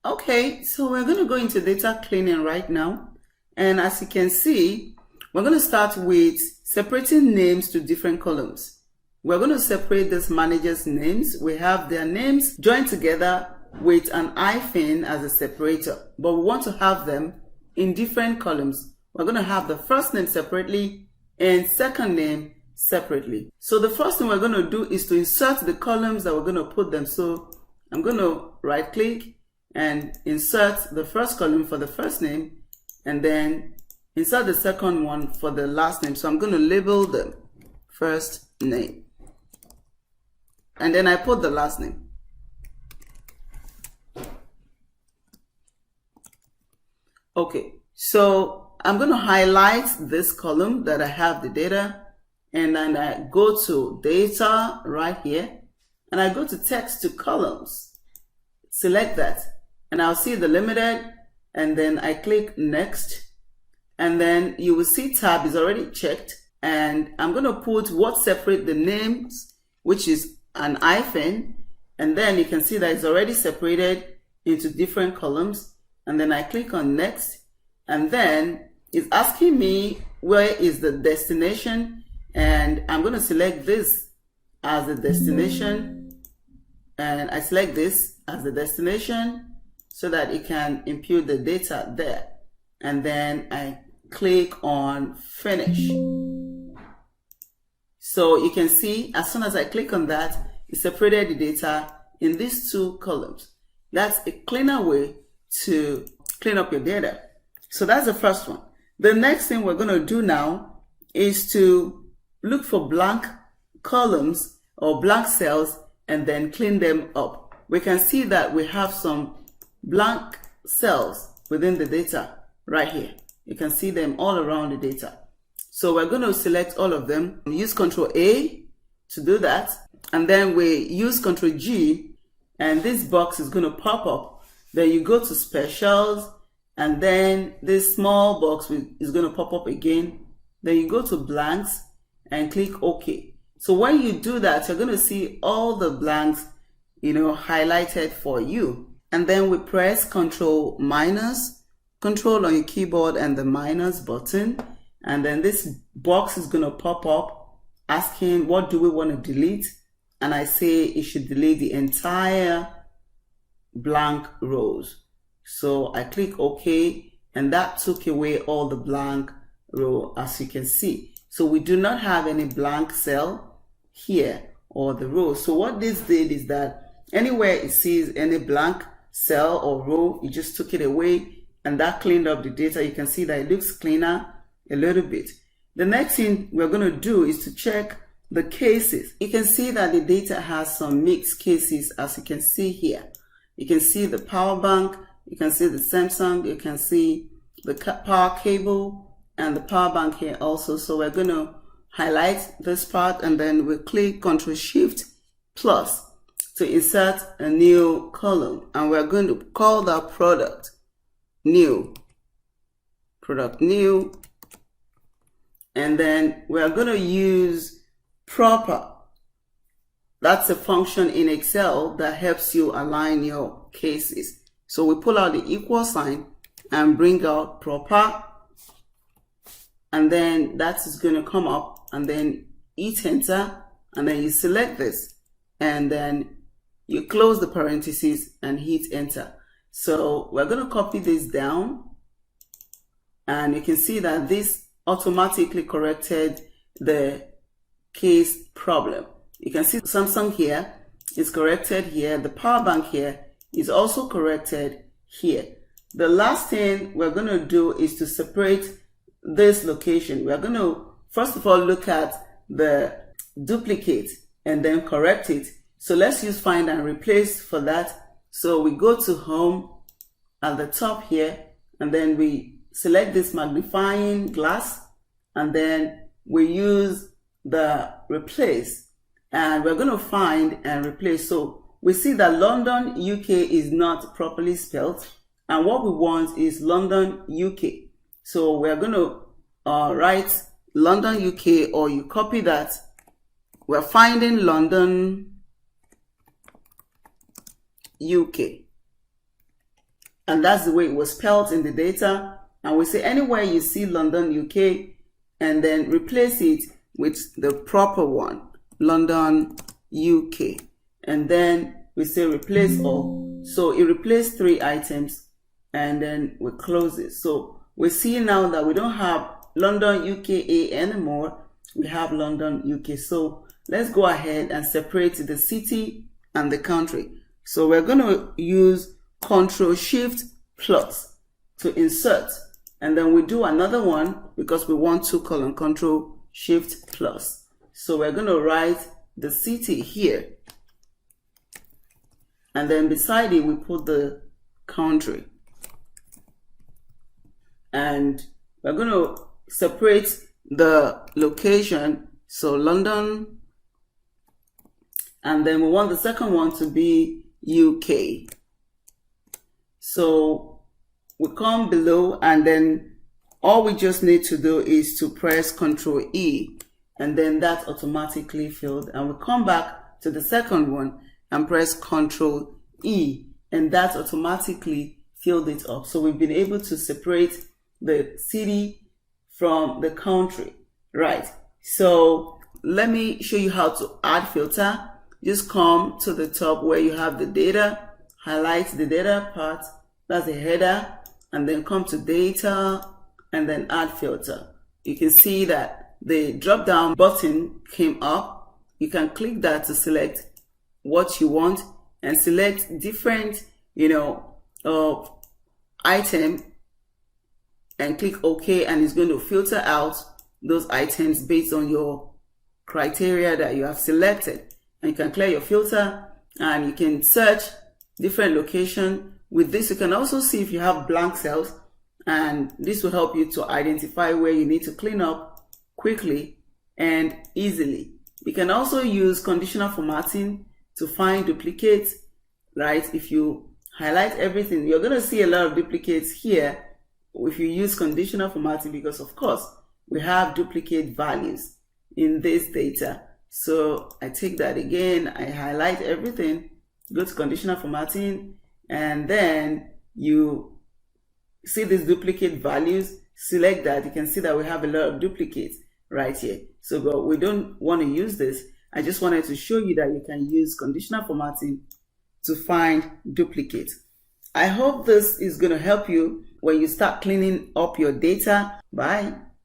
Okay, so we're going to go into data cleaning right now. And as you can see, we're going to start with separating names to different columns. We're going to separate these managers' names. We have their names joined together with an hyphen as a separator, but we want to have them in different columns. We're going to have the first name separately and second name separately. So the first thing we're going to do is to insert the columns that we're going to put them. So I'm going to right click and insert the first column for the first name, and then insert the second one for the last name. So I'm going to label the first name, and then I put the last name. Okay, so I'm going to highlight this column that I have the data, and then I go to data right here, and I go to text to columns, select that, and I'll see the limited, and then I click next, and then you will see tab is already checked, and I'm going to put what separate the names, which is an hyphen, and then you can see that it's already separated into different columns, and then I click on next, and then it's asking me where is the destination, and I'm going to select this as the destination, and I select this as the destination so that it can impute the data there, and then I click on finish. So you can see as soon as I click on that, it separated the data in these two columns. That's a cleaner way to clean up your data. So that's the first one. The next thing we're going to do now is to look for blank columns or blank cells and then clean them up. We can see that we have some blank cells within the data right here. You can see them all around the data. So we're going to select all of them. Use Ctrl A to do that, and then we use Ctrl G, and this box is going to pop up. Then you go to specials, and then this small box is going to pop up again. Then you go to blanks and click OK. So when you do that, you're going to see all the blanks, highlighted for you. And then we press Control on your keyboard and the minus button, and then this box is going to pop up asking what do we want to delete, and I say it should delete the entire blank rows. So I click OK, and that took away all the blank row, as you can see. So we do not have any blank cell here or the row. So what this did is that anywhere it sees any blank cell or row, it just took it away, and that cleaned up the data. You can see that it looks cleaner a little bit. The next thing we're going to do is to check the cases. You can see that the data has some mixed cases, as you can see here. You can see the power bank, you can see the Samsung, you can see the power cable and the power bank here also. So we're going to highlight this part, and then we click Ctrl Shift plus to insert a new column, and we're going to call that product new, and then we're going to use proper. That's a function in Excel that helps you align your cases. So we pull out the equal sign and bring out proper, and then that is going to come up, and then hit enter, and then you select this, and then you close the parentheses and hit enter. So we're going to copy this down, and you can see that this automatically corrected the case problem. You can see Samsung here is corrected here. The power bank here is also corrected here. The last thing we're going to do is to separate this location. We're going to first of all look at the duplicate and then correct it. So let's use find and replace for that. So we go to home at the top here, and then we select this magnifying glass, and then we use the replace, and we're going to find and replace. So we see that London, UK is not properly spelled, and what we want is London, UK. So we're going to write London, UK, or you copy that. We're finding London, UK. and that's the way it was spelled in the data. And we say anywhere you see London, UK, and then replace it with the proper one, London, UK. And then we say replace all. So it replaced 3 items, and then we close it. So we see now that we don't have London, UKA anymore. We have London, UK. So let's go ahead and separate the city and the country. So we're going to use Ctrl+Shift+ to insert. And then we do another one because we want 2 column, Ctrl+Shift+. So we're going to write the city here. And then beside it, we put the country. And we're going to separate the location. So London. And then we want the second one to be UK. So we come below, and then all we just need to do is to press Ctrl E, and then that's automatically filled. And we come back to the second one and press Ctrl E, and that automatically filled it up. So we've been able to separate the city from the country, right? So let me show you how to add filter. Just come to the top where you have the data, highlight the data part, that's the header, and then come to data and then add filter. You can see that the drop down button came up. You can click that to select what you want and select different, item, and click OK, and it's going to filter out those items based on your criteria that you have selected. And you can clear your filter, and you can search different location. With this, you can also see if you have blank cells, and this will help you to identify where you need to clean up quickly and easily. You can also use conditional formatting to find duplicates, right? If you highlight everything, you're going to see a lot of duplicates here if you use conditional formatting, because of course we have duplicate values in this data. So I take that again, I highlight everything, go to conditional formatting, and then you see these duplicate values, select that. You can see that we have a lot of duplicates right here. So but we don't want to use this. I just wanted to show you that you can use conditional formatting to find duplicates. I hope this is going to help you when you start cleaning up your data. Bye.